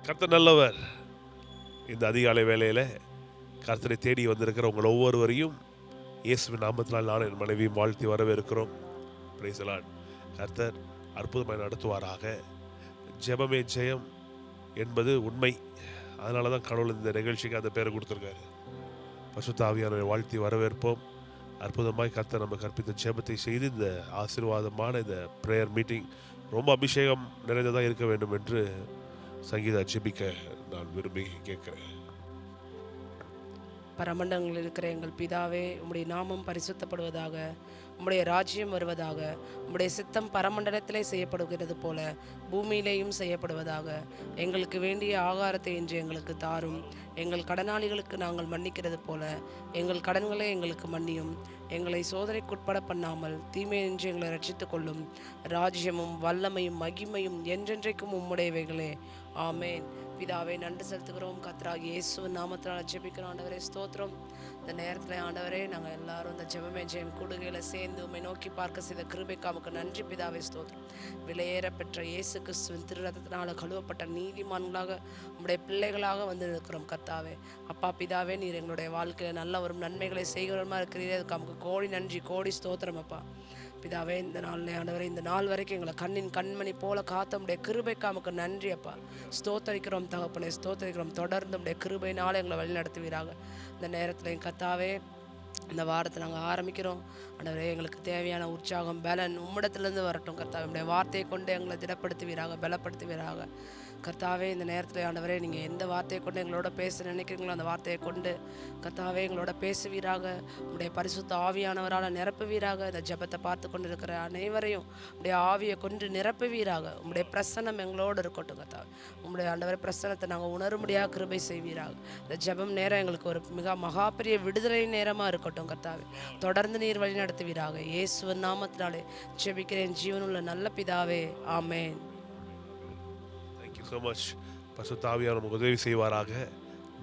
கர்த்தர் நல்லவர். இந்த அதிகாலை வேளையில் கர்த்தரை தேடி வந்திருக்கிற உங்கள் ஒவ்வொருவரையும் இயேசுவின் நாமத்தினால் நான் என் மனைவியும் வாழ்த்தி வரவேற்கிறோம். Praise the Lord. கர்த்தர் அற்புதமாய் நடத்துவாராக. ஜெபமே ஜெயம் என்பது உண்மை. அதனால தான் கடவுள் இந்த நிகழ்ச்சிக்கு அந்த பேரை கொடுத்துருக்காரு. பரிசுத்த ஆவியானவரை வாழ்த்தி வரவேற்போம். அற்புதமாய் கர்த்தர் நம்ம கற்பித்த ஜெபத்தை செய்து இந்த ஆசீர்வாதமான இந்த ப்ரேயர் மீட்டிங் ரொம்ப அபிஷேகம் நிறைந்ததாக இருக்க வேண்டும் என்று சங்கீதா ஜெபிக்க நான் விரும்பி கேட்கிறேன். பரமண்டங்களில் இருக்கிற எங்கள் பிதாவே, உம்முடைய நாமம் பரிசுத்தப்படுவதாக, உம்முடைய ராஜ்யம் வருவதாக, உம்முடைய சித்தம் பரமண்டலத்திலே செய்யப்படுகிறது போல பூமியிலேயும் செய்யப்படுவதாக. எங்களுக்கு வேண்டிய ஆகாரத்தை இன்று எங்களுக்கு தாரும். எங்கள் கடனாளிகளுக்கு நாங்கள் மன்னிக்கிறது போல எங்கள் கடன்களை எங்களுக்கு மன்னியும். எங்களை சோதனைக்குட்பட பண்ணாமல் தீமை என்று எங்களை ரட்சித்துக் கொள்ளும். ராஜ்யமும் வல்லமையும் மகிமையும் என்றென்றைக்கும் உம்முடையவைகளே. ஆமேன். பிதாவே, நன்றி செலுத்துகிறோம். கர்த்தராகிய இயேசுவின் நாமத்தினால் ஜெபிக்கிறோம். ஆண்டவரே ஸ்தோத்திரம். இந்த நேரத்தில் ஆண்டவரே, நாங்கள் எல்லாரும் இந்த ஜெபமே ஜெயம் கூடுகையில் சேர்ந்து உம்மை நோக்கி பார்க்க செய்த கிருபைக்காமுக்கு நன்றி பிதாவே ஸ்தோத்திரம். விலையேற பெற்ற இயேசு கிறிஸ்துவின் திருரத்தத்தினால் கழுவப்பட்ட நீதிமான்களாக உம்முடைய பிள்ளைகளாக வந்து இருக்கிறோம். கர்த்தாவே, அப்பா பிதாவே, நீர் எங்களுடைய வாழ்க்கையில் நல்ல வரும் நன்மைகளை செய்கிறவருமா இருக்கிறீரே. அதுக்கு நமக்கு கோடி நன்றி, கோடி ஸ்தோத்திரம். அப்பா பிதாவே, இந்த நாளில் ஆண்டவரே, இந்த நாள் வரைக்கும் எங்களை கண்ணின் கண்மணி போல காத்த உடைய கிருபைக்காமுக்கு நன்றி அப்பா. ஸ்தோத்தரிக்கிறோம் தகப்பனே, ஸ்தோத்தரிக்கிறோம். தொடர்ந்து உடைய கிருபையினால் எங்களை வழி நடத்துவீராக. இந்த நேரத்தில் கர்த்தாவே, இந்த வாரத்தை நாங்கள் ஆரம்பிக்கிறோம். ஆண்டவரே, எங்களுக்கு தேவையான உற்சாகம் பலன் உம்மிடத்திலிருந்து வரட்டும். கர்த்தாவே, உடைய வார்த்தையை கொண்டு எங்களை திடப்படுத்துவீராக, பலப்படுத்துவீராக. கர்த்தாவே, இந்த நேரத்தில் ஆண்டவரே, நீங்கள் எந்த வார்த்தையை கொண்டு எங்களோட பேச நினைக்கிறீங்களோ அந்த வார்த்தையை கொண்டு கர்த்தாவே எங்களோட பேசுவீராக. உடைய பரிசுத்த ஆவியானவரால் நிரப்புவீராக. இந்த ஜெபத்தை பார்த்து கொண்டு இருக்கிற அனைவரையும் உடைய ஆவியை கொண்டு நிரப்புவீராக. உங்களுடைய பிரசன்னம் எங்களோடு இருக்கட்டும். கர்த்தாவே, உங்களுடைய ஆண்டவரே பிரசன்னத்தை நாங்கள் உணரும்படியாக கிருபை செய்வீராக. இந்த ஜெபம் நேரம் எங்களுக்கு ஒரு மகா பெரிய விடுதலை நேரமாக இருக்கட்டும். கர்த்தாவே, தொடர்ந்து நீர் வழி நடத்துவீராக. இயேசுவின் நாமத்தினாலே ஜெபிக்கிறேன் ஜீவனுள்ள நல்ல பிதாவே. ஆமேன். so much. பரிசுத்த ஆவியானவர் நமக்கு உதவி செய்வாராக,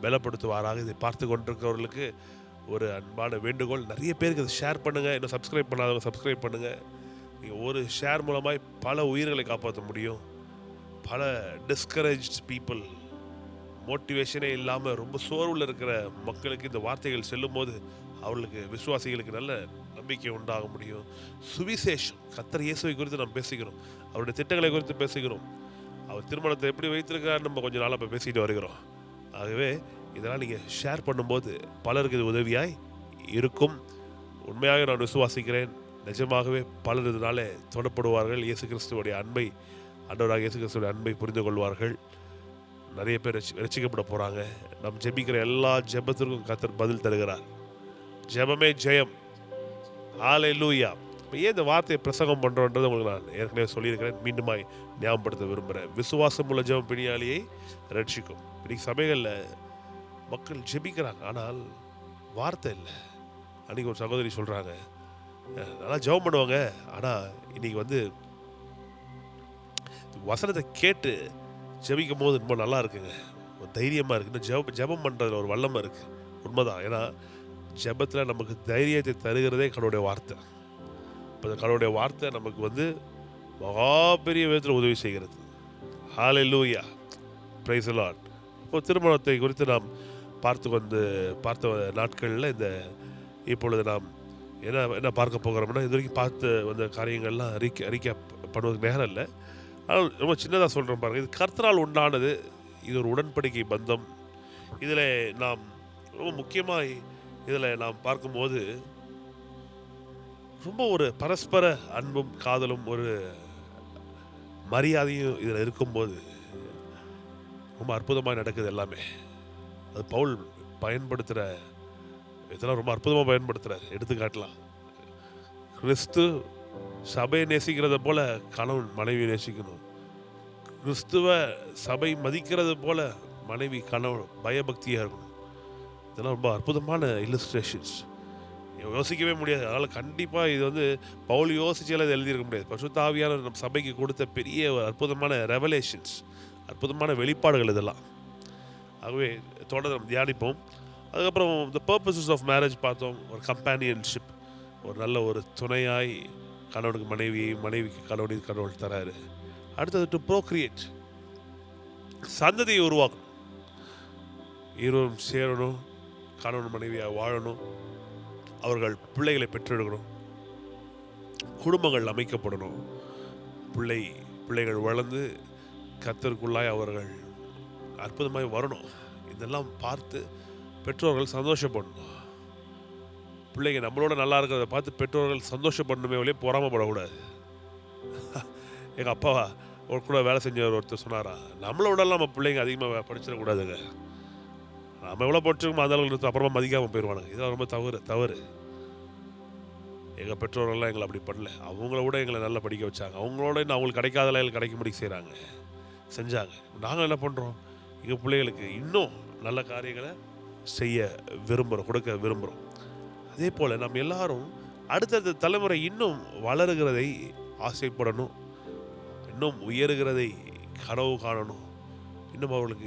பலப்படுத்துவாராக. இதை பார்த்து கொண்டிருக்கிறவர்களுக்கு ஒரு அன்பான வேண்டுகோள், நிறைய பேருக்கு இதை ஷேர் பண்ணுங்கள். இன்னும் சப்ஸ்கிரைப் பண்ணாதவங்க சப்ஸ்கிரைப் பண்ணுங்கள். நீங்கள் ஒரு ஷேர் மூலமாய் பல உயிர்களை காப்பாற்ற முடியும். பல டிஸ்கரேஜ் பீப்புள், மோட்டிவேஷனே இல்லாமல் ரொம்ப சோர்வில் இருக்கிற மக்களுக்கு இந்த வார்த்தைகள் செல்லும் போது அவர்களுக்கு, விசுவாசிகளுக்கு நல்ல நம்பிக்கை உண்டாக முடியும். சுவிசேஷம், கர்த்தர் இயேசுவை குறித்து நாம் பேசுகிறோம், அவருடைய திட்டங்களை குறித்து பேசுகிறோம், அவர் திருமணத்தை எப்படி வைத்திருக்காரு நம்ம கொஞ்ச நாளாக இப்போ பேசிட்டு வருகிறோம். ஆகவே இதெல்லாம் நீங்கள் ஷேர் பண்ணும்போது பலருக்கு இது உதவியாய் இருக்கும். உண்மையாக நான் விசுவாசிக்கிறேன். நிஜமாகவே பலர் இதனாலே தொடப்படுவார்கள். இயேசு கிறிஸ்துவோடைய அன்பை, ஆண்டவராக இயேசு கிறிஸ்துவோடைய அன்பை புரிந்து கொள்வார்கள். நிறைய பேர் ரட்சிக்கப்பட போகிறாங்க. நம் ஜெபிக்கிற எல்லா ஜெபத்திற்கும் கர்த்தர் பதில் தருகிறார். ஜெபமே ஜெயம். ஹல்லேலூயா. இப்போ ஏன் இந்த வார்த்தையை பிரசங்கம் பண்ணுறோன்றது உங்களுக்கு நான் ஏற்கனவே சொல்லியிருக்கிறேன். மீண்டுமாய் ஞாபகப்படுத்த விரும்புகிறேன். விசுவாசம் உள்ள ஜெபம் பிணியாளியை ரட்சிக்கும். இன்றைக்கி சபைகளில் மக்கள் ஜெபிக்கிறாங்க, ஆனால் வார்த்தை இல்லை. அன்றைக்கி ஒரு சகோதரி சொல்கிறாங்க, நல்லா ஜெபம் பண்ணுவாங்க, ஆனால் இன்றைக்கி வசனத்தை கேட்டு ஜெபிக்கும் போது ரொம்ப நல்லா இருக்குங்க, ஒரு தைரியமாக இருக்குது. இன்னும் ஜெபம் பண்ணுறதுல ஒரு வல்லமை இருக்குது. உண்மைதான். ஏன்னா ஜெபத்தில் நமக்கு தைரியத்தை தருகிறதே கடவுளுடைய வார்த்தை. இப்போ இந்த கடவுளுடைய வார்த்தை நமக்கு மகா பெரிய விதத்தில் உதவி செய்கிறது. ஹல்லேலூயா, பிரைஸ் தி லார்ட். இப்போ திருமணத்தை குறித்து நாம் பார்த்த நாட்களில் இப்பொழுது நாம் என்ன பார்க்க போகிறோம்னா, இது வரைக்கும் பார்த்து வந்த காரியங்கள்லாம் அறிக்கை பண்ணுவதுக்கு நேரம் இல்லை. ஆனால் ரொம்ப சின்னதாக சொல்கிறோம் பாருங்கள். இது கர்த்தரால் உண்டானது. இது ஒரு உடன்படிக்கை பந்தம். இதில் நாம் ரொம்ப முக்கியமாக இதில் நாம் பார்க்கும்போது ரொம்ப ஒரு பரஸ்பர அன்பும் காதலும் ஒரு மரியாதையும் இதில் இருக்கும்போது ரொம்ப அற்புதமாக நடக்குது எல்லாமே. அது பவுல் பயன்படுத்துகிற இதெல்லாம் ரொம்ப அற்புதமாக பயன்படுத்துகிறார். எடுத்துக்காட்டலாம், கிறிஸ்து சபையை நேசிக்கிறத போல கணவன் மனைவி நேசிக்கணும். கிறிஸ்துவ சபை மதிக்கிறது போல மனைவி கணவன் பயபக்தியாக இருக்கணும். இதெல்லாம் ரொம்ப அற்புதமான இல்லஸ்ட்ரேஷன்ஸ். யோசிக்கவே முடியாது. அதனால் கண்டிப்பாக இது பவுல் யோசிச்சாலும் இது எழுதியிருக்க முடியாது. பரிசுத்த ஆவியானவர் நம்ம சபைக்கு கொடுத்த பெரிய ஒரு அற்புதமான ரெவலேஷன்ஸ், அற்புதமான வெளிப்பாடுகள் இதெல்லாம். ஆகவே தொடர்ந்து நம்ம தியானிப்போம். அதுக்கப்புறம் த பர்பஸஸ் ஆஃப் மேரேஜ் பார்த்தோம். ஒரு கம்பேனியன்ஷிப், ஒரு நல்ல ஒரு துணையாய் கணவனுக்கு மனைவிக்கு கணவனுக்கு கடவுள் தராரு. அடுத்தது டு ப்ரோக்ரியேட். சந்ததியை உருவாக்கணும். இருவரும் சேரணும், கணவன் மனைவியாக வாழணும், அவர்கள் பிள்ளைகளை பெற்றெடுக்கணும், குடும்பங்கள் அமைக்கப்படணும், பிள்ளைகள் வளர்ந்து கர்த்தருக்குள்ளாய் அவர்கள் அற்புதமாய் வரணும். இதெல்லாம் பார்த்து பெற்றோர்கள் சந்தோஷப்படணும். பிள்ளைங்க நம்மளோட நல்லா இருக்கிறத பார்த்து பெற்றோர்கள் சந்தோஷப்படணுமே ஒழிய பொறாமப்படக்கூடாது. எங்கள் அப்பா ஒரு கூட வேலை செஞ்சவர் ஒருத்தர் சொன்னாரா, நம்மளை விடலாம் நம்ம பிள்ளைங்க அதிகமாக படிச்சிடக்கூடாதுங்க. நம்ம எவ்வளோ படிச்சிருக்கோமோ அந்த அளவுக்கு அப்புறமா மதிக்காமல் போயிடுவானுங்க. இதெல்லாம் ரொம்ப தவறு. எங்கள் பெற்றோர்கள்லாம் எங்களை அப்படி பண்ணல. அவங்கள விட எங்களை நல்லா படிக்க வச்சாங்க. அவங்களோட இன்னும் அவங்களுக்கு கிடைக்காதெல்லாம் எங்களுக்கு கிடைக்கும்படி செஞ்சாங்க. நாங்கள் என்ன பண்ணுறோம், எங்கள் பிள்ளைகளுக்கு இன்னும் நல்ல காரியங்களை செய்ய கொடுக்க விரும்புகிறோம். அதே போல் நம்ம எல்லாரும் அடுத்தடுத்த தலைமுறை இன்னும் வளருகிறதை ஆசைப்படணும், இன்னும் உயருகிறதை கனவு காணணும், இன்னும் அவர்களுக்கு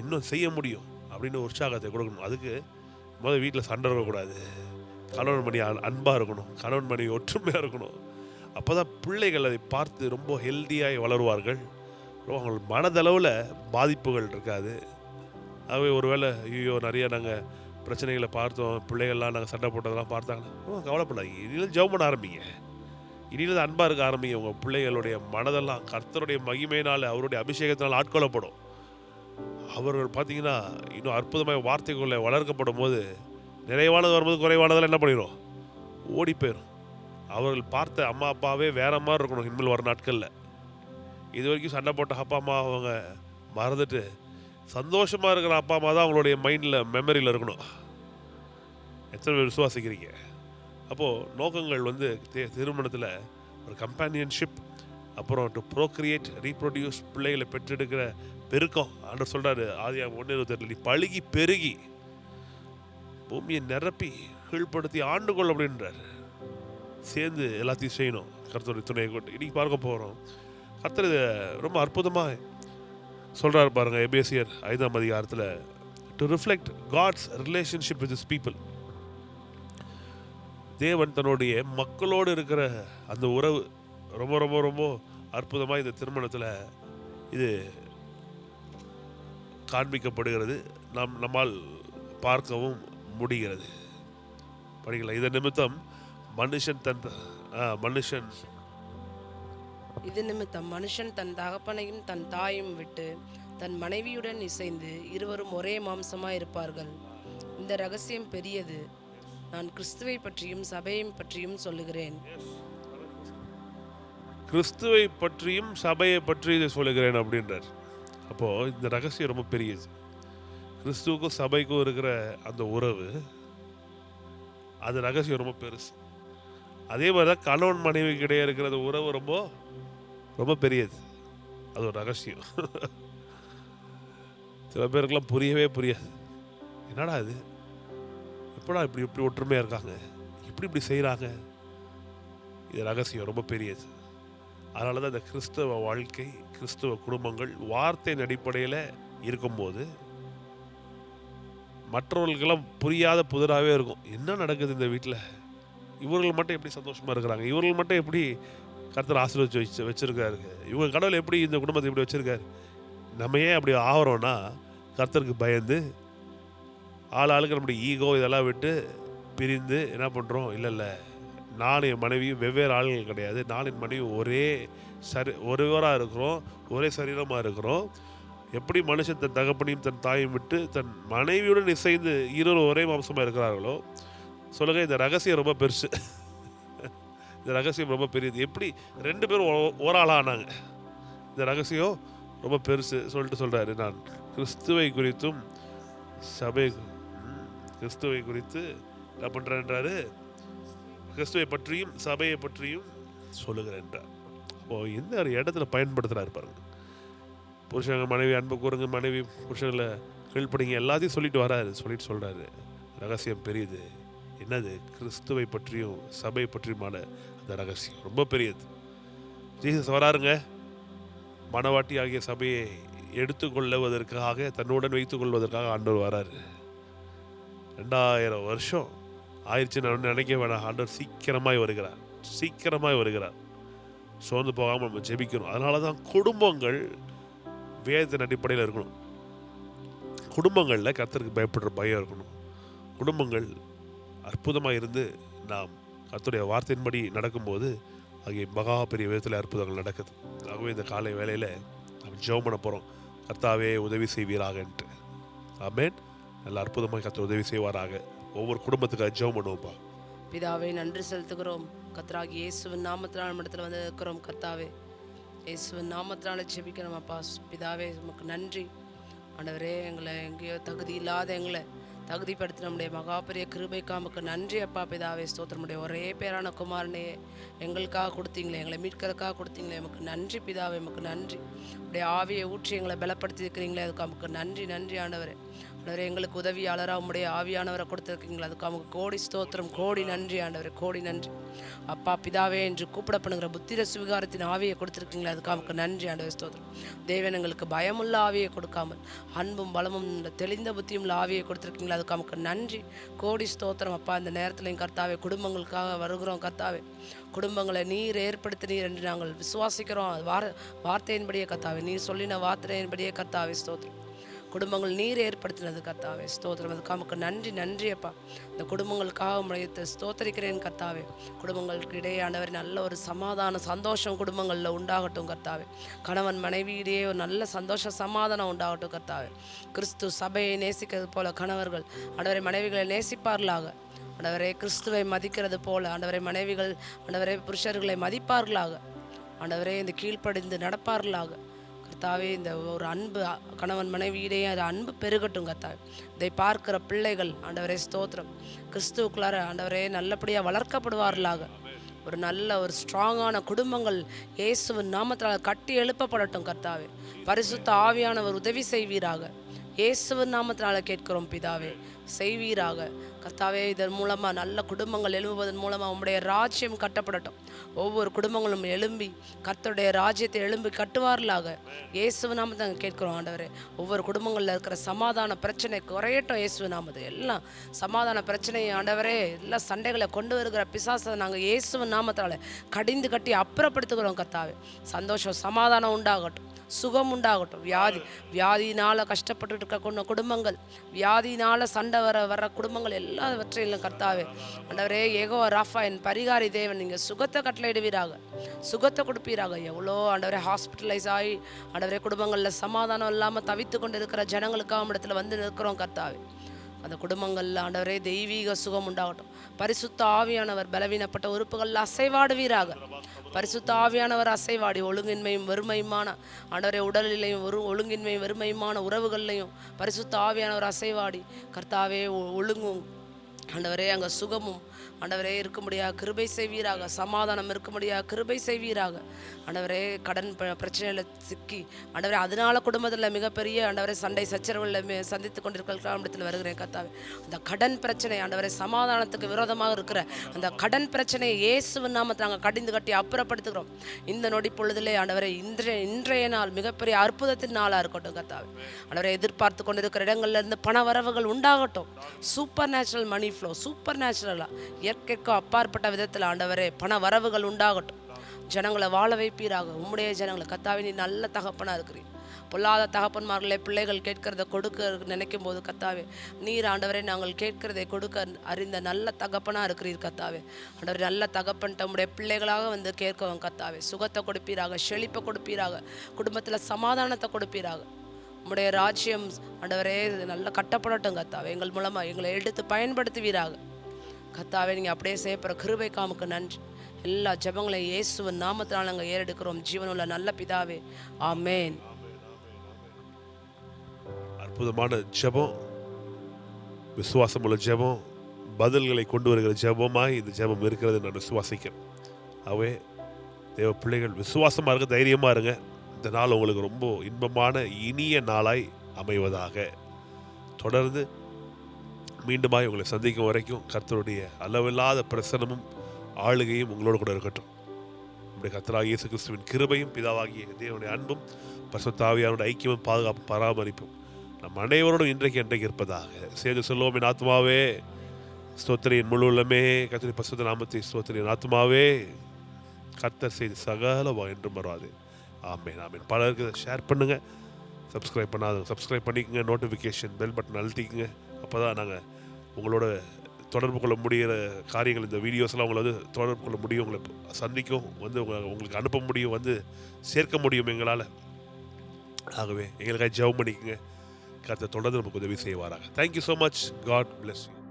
இன்னும் செய்ய முடியும் அப்படின்னு உற்சாகத்தை கொடுக்கணும். அதுக்கு முதல் வீட்டில் சண்டை இருக்கக்கூடாது, கணவன் மணி அன்பாக இருக்கணும், கணவன் மணி ஒற்றுமையாக இருக்கணும். அப்போ தான் பிள்ளைகள் அதை பார்த்து ரொம்ப ஹெல்த்தியாக வளருவார்கள். அவங்க மனதளவில் பாதிப்புகள் இருக்காது. ஆகவே ஒருவேளை ஐயோ நிறைய நாங்கள் பிரச்சனைகளை பார்த்தோம், பிள்ளைகள்லாம் நாங்கள் சண்டை போட்டதெல்லாம் பார்த்தாங்கன்னா கவலைப்படாதீங்க. இனியில் ஜெபம் பண்ண ஆரம்பிங்க, இனியில் அன்பாக இருக்க ஆரம்பிங்க. உங்கள் பிள்ளைகளுடைய மனதெல்லாம் கர்த்தருடைய மகிமையினால் அவருடைய அபிஷேகத்தினால் ஆட்கொள்ளப்படும். அவர்கள் பார்த்தீங்கன்னா இன்னும் அற்புதமாக வார்த்தைக்குள்ளே வளர்க்கப்படும் போது நிறைவானது வரும்போது குறைவானதெல்லாம் என்ன பண்ணிடும், ஓடி போயிடும். அவர்கள் பார்த்த அம்மா அப்பாவே வேற மாதிரி இருக்கணும் இனிமேல் வர நாட்களில். இது வரைக்கும் சண்டை போட்ட அப்பா அம்மா அவங்க மறந்துட்டு சந்தோஷமாக இருக்கிற அப்பா அம்மா தான் அவங்களுடைய மைண்டில் மெமரியில் இருக்கணும். எத்தனை பேர் விசுவாசிக்கிறீங்க? அப்போது நோக்கங்கள் திருமணத்தில் ஒரு கம்பேனியன்ஷிப், அப்புறம் டு ப்ரோக்ரியேட், ரீப்ரொடியூஸ், பிள்ளைகளை பெற்றெடுக்கிற பெருக்கம். ஆண்டவர் சொல்கிறாரு ஆதியாகமம் 1:28, நீ பழுகி பெருகி பூமியை நிரப்பி கீழ்ப்படுத்தி ஆண்டுகொள் அப்படின்றார். சேர்ந்து எல்லாத்தையும் செய்யணும் கர்த்தருடைய துணையை கொண்டு. இன்றைக்கி பார்க்க போகிறோம். கர்த்தர் இதை ரொம்ப அற்புதமாக சொல்கிறார் பாருங்க. எபேசியர் 5ஆம் அதிகாரத்தில், to reflect God's relationship with his people. தேவன் தன்னுடைய மக்களோடு இருக்கிற அந்த உறவு ரொம்ப ரொம்ப ரொம்ப அற்புதமாக இந்த திருமணத்தில் இது காண்பிக்கப்படுகிறது. நம்மால் பார்க்கவும் முடிகிறது. படிக்கலாம். இதன் நிமித்தம் மனுஷன் தன் தகப்பனையும் தன் தாயும் விட்டு தன் மனைவியுடன் இசைந்து இருவரும் ஒரே மாம்சமாய் இருப்பார்கள். இந்த ரகசியம் பெரியது. நான் கிறிஸ்துவை பற்றியும் சபையை பற்றியும் சொல்லுகிறேன். கிறிஸ்துவை பற்றியும் சபையை பற்றி இதை சொல்லுகிறேன் அப்படின்றார். அப்போது இந்த ரகசியம் ரொம்ப பெரியது. கிறிஸ்துவுக்கும் சபைக்கும் இருக்கிற அந்த உறவு, அது ரகசியம் ரொம்ப பெருசு. அதே மாதிரி தான் கணவன் மனைவிக்கு இடையே இருக்கிற அந்த உறவு ரொம்ப ரொம்ப பெரியது. அது ஒரு ரகசியம். சில பேருக்கெல்லாம் புரியவே புரியாது. என்னடா இது, எப்படா இப்படி ஒற்றுமையாக இருக்காங்க, இப்படி செய்கிறாங்க. இது ரகசியம் ரொம்ப பெரியது. அதனால தான் இந்த கிறிஸ்தவ வாழ்க்கை, கிறிஸ்தவ குடும்பங்கள் வார்த்தையின் அடிப்படையில் இருக்கும்போது மற்றவர்களுக்கெல்லாம் புரியாத புதிராகவே இருக்கும். என்ன நடக்குது இந்த வீட்டில், இவர்கள் மட்டும் எப்படி சந்தோஷமாக இருக்கிறாங்க, இவர்கள் மட்டும் எப்படி கர்த்தர் ஆசீர்வதிச்சு வச்சுருக்காரு, இவங்க கடவுள் எப்படி இந்த குடும்பத்தை இப்படி வச்சுருக்காரு. நம்ம ஏன் அப்படி ஆகிறோன்னா, கர்த்தருக்கு பயந்து ஆளுக்கு நம்முடைய ஈகோ இதெல்லாம் விட்டு பிரிந்து என்ன பண்ணுறோம், இல்லை நான் என் மனைவியும் வெவ்வேறு ஆளுகள் கிடையாது, நான் என் மனைவி ஒருவராக இருக்கிறோம், ஒரே சரீரமாக இருக்கிறோம். எப்படி மனுஷன் தன் தகப்பனையும் தன் தாயும் விட்டு தன் மனைவியுடன் இசைந்து இருவரும் ஒரே மாம்சமாக இருக்கிறார்களோ சொல்லுங்க. இந்த ரகசியம் ரொம்ப பெருசு. இந்த ரகசியம் ரொம்ப பெரியது. எப்படி 2 பேரும் ஒரு ஆளானாங்க, இந்த ரகசியம் ரொம்ப பெருசு சொல்லிட்டு சொல்கிறாரு. நான் கிறிஸ்துவை குறித்தும் கிறிஸ்துவை குறித்து என்ன பண்ணுறேன்றாரு, கிறிஸ்துவை பற்றியும் சபையை பற்றியும் சொல்லுகிறேன்றார். அப்போது இந்த ஒரு இடத்துல பயன்படுத்துகிறாரு பாருங்க. புருஷங்க மனைவி அன்பு கூறுங்க, மனைவி புருஷங்களை கீழ்ப்படிங்க, எல்லாத்தையும் சொல்லிட்டு சொல்கிறாரு. ரகசியம் பெரியது. என்னது? கிறிஸ்துவை பற்றியும் சபையை பற்றியுமான அந்த ரகசியம் ரொம்ப பெரியது. ஜீசஸ் வராருங்க, மனவாட்டி ஆகிய சபையை எடுத்துக்கொள்வதற்காக, தன்னுடன் வைத்துக் கொள்வதற்காக ஆண்டவர் வராரு. 2000 வருஷம் ஆயிடுச்சுன்னு நினைக்க வேணாம். ஆண்டவர் சீக்கிரமாய் வருகிறார். சோர்ந்து போகாமல் நம்ம ஜெபிக்கணும். அதனால தான் குடும்பங்கள் வேதத்தின் அடிப்படையில் இருக்கணும். குடும்பங்களில் கர்த்தருக்கு பயப்படுற பயம் இருக்கணும். குடும்பங்கள் அற்புதமாக இருந்து நாம் கர்த்தருடைய வார்த்தையின்படி நடக்கும்போது அங்கே மகா பெரிய விதத்தில் அற்புதங்கள் நடக்குது. ஆகவே இந்த காலை வேளையில் நம்ம ஜெபம் பண்ண போகிறோம். கர்த்தாவே உதவி செய்வீராகன்ட்டு. ஆமென். நல்ல அற்புதமாக கர்த்தர் உதவி செய்வாராக. ஒவ்வொரு குடும்பத்துக்காக ஜெபம் பண்ணுவோம்ப்பா. பிதாவே நன்றி செலுத்துகிறோம். கர்த்தராகி இயேசுவின் நாமத்தினால் நம்ம இடத்துல வந்து இருக்கிறோம். கர்த்தாவே இயேசுவின் நாமத்தினால ஜெபிக்கிறோம் அப்பா. பிதாவே உமக்கு நன்றி ஆண்டவரே. எங்களை எங்கேயோ தகுதி இல்லாத எங்களை தகுதிப்படுத்தி நம்முடைய மகாபெரிய கிருபைக்கு நமக்கு நன்றி அப்பா. பிதாவே ஸ்தோத்திரம். நம்முடைய ஒரே பேரான குமாரனே எங்களுக்காக கொடுத்தீங்களே, எங்களை மீட்கிறதுக்காக கொடுத்தீங்களே, நமக்கு நன்றி பிதாவே. நமக்கு நன்றி. உடைய ஆவியை ஊற்றி எங்களை பலப்படுத்தி இருக்கிறீங்களே, அதுக்கு நமக்கு நன்றி. நன்றி ஆண்டவரே. ஆண்டவரே எங்களுக்கு உதவியாளராக உம்முடைய ஆவியானவரை கொடுத்துருக்கீங்களா, அதுக்கு நமக்கு கோடி ஸ்தோத்திரம், கோடி நன்றி ஆண்டவரே, கோடி நன்றி அப்பா. பிதாவே என்று கூப்பிடப்படுகிற புத்திர சுவிகாரத்தின் ஆவியை கொடுத்துருக்கீங்களா, அதுக்கு நமக்கு நன்றி ஆண்டவரே, ஸ்தோத்திரம். தேவன் எங்களுக்கு பயமுள்ள ஆவியை கொடுக்காமல் அன்பும் பலமும் தெளிந்த புத்தியும் உள்ள ஆவியை கொடுத்துருக்கீங்களா, அதுக்கு நமக்கு நன்றி, கோடி ஸ்தோத்திரம் அப்பா. இந்த நேரத்தில் கர்த்தாவே குடும்பங்களுக்காக வருகிறோம் கர்த்தாவே. குடும்பங்களை நீர் ஏற்படுத்தினீர் என்று நாங்கள் விசுவாசிக்கிறோம். வார்த்தையின்படியே கர்த்தாவே, நீர் சொல்லின வார்த்தையின்படியே கர்த்தாவே ஸ்தோத்திரம். குடும்பங்கள் நீர் ஏற்படுத்தினது கர்த்தாவே ஸ்தோத்திரம். அதுக்கு நமக்கு நன்றி. நன்றி அப்பா. இந்த குடும்பங்களுக்காக உம்முடைய ஸ்தோத்தரிக்கிறேன் கர்த்தாவே. குடும்பங்களுக்கு இடையே ஆண்டவர் நல்ல ஒரு சமாதான சந்தோஷம் குடும்பங்களில் உண்டாகட்டும் கர்த்தாவே. கணவன் மனைவியிடையே ஒரு நல்ல சந்தோஷ சமாதானம் உண்டாகட்டும் கர்த்தாவே. கிறிஸ்து சபையை நேசிக்கிறது போல கணவர்கள் ஆண்டவரை மனைவிகளை நேசிப்பார்களாக. ஆண்டவரே கிறிஸ்துவை மதிக்கிறது போல ஆண்டவரை மனைவிகள் ஆண்டவரே புருஷர்களை மதிப்பார்களாக. ஆண்டவரே இந்த கீழ்ப்படிந்து நடப்பார்களாக கர்த்தாவே. இந்த ஒரு அன்பு கணவன் மனைவியிடையே அது அன்பு பெருகட்டும் கர்த்தாவே. இதை பார்க்கிற பிள்ளைகள் ஆண்டவரே ஸ்தோத்திரம் கிறிஸ்துவுக்குள்ளார ஆண்டவரே நல்லபடியாக வளர்க்கப்படுவார்களாக. ஒரு நல்ல ஒரு ஸ்ட்ராங்கான குடும்பங்கள் இயேசுவின் நாமத்தால் கட்டி எழுப்பப்படட்டும் கர்த்தாவே. பரிசுத்த ஆவியானவர் உதவி செய்வீராக. இயேசுவின் நாமத்தினால கேட்கிறோம் பிதாவே, செய்வீராக கர்த்தாவே. இதன் மூலமாக நல்ல குடும்பங்கள் எழும்புவதன் மூலமாக உம்முடைய ராஜ்யம் கட்டப்படட்டும். ஒவ்வொரு குடும்பங்களும் எழும்பி கர்த்தருடைய ராஜ்யத்தை எழும்பி கட்டுவார்களாக. இயேசு நாமத்தை நாங்கள் கேட்கிறோம் ஆண்டவரே. ஒவ்வொரு குடும்பங்களில் இருக்கிற சமாதான பிரச்சனை குறையட்டும் இயேசு நாமத்தை. எல்லாம் சமாதான பிரச்சனையை ஆண்டவரே எல்லா சண்டைகளை கொண்டு வருகிற பிசாசை நாங்கள் இயேசுவின் நாமத்தால் கடிந்து கட்டி அப்புறப்படுத்துகிறோம் கர்த்தாவே. சந்தோஷம் சமாதானம் உண்டாகட்டும், சுகம் உண்டாகட்டும். வியாதியினால் கஷ்டப்பட்டு இருக்க குடும்பங்கள், வியாதியினால் சண்டை வர்ற குடும்பங்கள் எல்லாவற்றையும் கர்த்தாவே ஆண்டவரே யெகோவா ராஃபா என் பரிகாரி தேவன், நீங்கள் சுகத்தை கட்டளையிடுவீராக, சுகத்தை கொடுப்பீராக. எவ்வளோ ஆண்டவரே ஹாஸ்பிட்டலைஸ் ஆகி ஆண்டவரே குடும்பங்களில் சமாதானம் இல்லாமல் தவித்து கொண்டு இருக்கிற ஜனங்களுக்காக இடத்துல வந்து நிற்கிறோம் கர்த்தாவே. அந்த குடும்பங்களில் ஆண்டவரே தெய்வீக சுகம் உண்டாகட்டும். பரிசுத்த ஆவியானவர் பலவீனப்பட்ட உறுப்புகளில் அசைவாடுவீராக. பரிசுத்த ஆவியானவர் அசைவாடி ஒழுங்கின்மையும் வெறுமையுமான ஆண்டவரே உடலிலையும் ஒழுங்கின்மையும் வெறுமையுமான உறவுகள்லையும் பரிசுத்த ஆவியானவர் அசைவாடி கர்த்தாவே ஒழுங்கும் ஆண்டவரே அங்கே சுகமும் ஆண்டவரே இருக்க முடியாது கிருபை செய்வீராக. சமாதானம் இருக்க முடியாது கிருபை செய்வீராக. ஆண்டவரே கடன் பிரச்சனையில் சிக்கி ஆண்டவரே அதனால குடும்பத்தில் மிகப்பெரிய ஆண்டவரே சண்டை சச்சரவுகளில் சந்தித்து கொண்டிருக்கிற இடத்துல வருகிறேன் கர்த்தாவே. அந்த கடன் பிரச்சனை ஆண்டவரே சமாதானத்துக்கு விரோதமாக இருக்கிற அந்த கடன் பிரச்சனையை இயேசுவின் நாமத்தை நாங்கள் கடிந்து கட்டி அப்புறப்படுத்துகிறோம். இந்த நொடி பொழுதிலே ஆண்டவரே இன்றைய நாள் மிகப்பெரிய அற்புதத்தின் நாளாக இருக்கட்டும் கர்த்தாவே. ஆண்டவரை எதிர்பார்த்து கொண்டிருக்கிற இடங்கள்லேருந்து பண வரவுகள் உண்டாகட்டும். சூப்பர் நேச்சுரல் மணி ஃப்ளோ, சூப்பர் நேச்சுரலாக இயற்கைக்கும் அப்பாற்பட்ட விதத்தில் ஆண்டவரே பண வரவுகள் உண்டாகட்டும். ஜனங்களை வாழ வைப்பீராக. உம்முடைய ஜனங்களை கர்த்தாவே நீ நல்ல தகப்பனாக இருக்கிறீர். பொல்லாத தகப்பன்மார்களே பிள்ளைகள் கேட்கிறத கொடுக்க நினைக்கும் போது கர்த்தாவே நீர் ஆண்டவரை நாங்கள் கேட்கிறதை கொடுக்க அறிந்த நல்ல தகப்பனாக இருக்கிறீர் கர்த்தாவே. ஆண்டவரே நல்ல தகப்பன்ட்ட உம்முடைய பிள்ளைகளாக வந்து கேட்கவும் கர்த்தாவே சுகத்தை கொடுப்பீராக, செழிப்பை கொடுப்பீராக, குடும்பத்தில் சமாதானத்தை கொடுப்பீராக. உம்முடைய ராஜ்யம் ஆண்டவரே நல்லா கட்டப்படட்டும் கர்த்தாவே. எங்கள் மூலமாக எங்களை எடுத்து பயன்படுத்துவீராக கர்த்தாவே. நீங்கள் அப்படியே செய்யப்படுற கிருபை காமுக்கு நன்றி. எல்லா ஜெபங்களையும் இயேசுவின் நாமத்தினால் நாங்கள் ஏறெடுக்கிறோம் ஜீவனுள்ள நல்ல பிதாவே, ஆமேன். அற்புதமான ஜெபம், விசுவாசமுள்ள ஜெபம், பதில்களை கொண்டு வருகிற ஜெபமாய் இந்த ஜெபம் இருக்கிறது நான் விசுவாசிக்கிறேன். ஆகவே தேவ பிள்ளைகள் விசுவாசமாக இருங்க, தைரியமாக இருங்க. இந்த நாள் உங்களுக்கு ரொம்ப இன்பமான இனிய நாளாய் அமைவதாக. தொடர்ந்து மீண்டுமாய் உங்களை சந்திக்கும் வரைக்கும் கர்த்தருடைய அளவில்லாத பிரசனமும் ஆளுகையும் உங்களோடு கூட இருக்கட்டும். நம்முடைய கர்த்தராகிய இயேசு கிறிஸ்துவின் கிருபையும் பிதாவாகிய தேவனுடைய அன்பும் பரிசுத்த ஆவியானவருடைய ஐக்கியமும் பாதுகாப்பும் பராமரிப்பும் நம் அனைவரோடும் இன்றைக்கு இருப்பதாக. சேர்ந்து சொல்லுவோம், என் ஆத்மாவே ஸ்தோத்திரியின் முழு உள்ளமே கர்த்தருடைய பரிசுத்த நாமத்தை ஸ்தோத்திரியின் ஆத்மாவே கர்த்தர் செய்து சகல என்றும் வராது. ஆமேன் ஆமேன். பலருக்கு ஷேர் பண்ணுங்கள். சப்ஸ்கிரைப் பண்ணாதவங்க சப்ஸ்கிரைப் பண்ணிக்கங்க, நோட்டிஃபிகேஷன் பெல் பட்டன் அழுத்திக்கங்க. அப்போ தான் நாங்கள் உங்களோட தொடர்பு கொள்ள முடிகிற காரியங்கள், இந்த வீடியோஸ்லாம் உங்களை வந்து தொடர்பு கொள்ள முடியும், உங்களை சந்திக்கும், வந்து உங்களுக்கு அனுப்ப முடியும், வந்து சேர்க்க முடியும் எங்களால். ஆகவே எங்களுக்காக ஜெபம் பண்ணிக்கங்க. கர்த்தர் தொடர்ந்து நமக்கு உதவி செய்வாராக. Thank you so much. God bless you.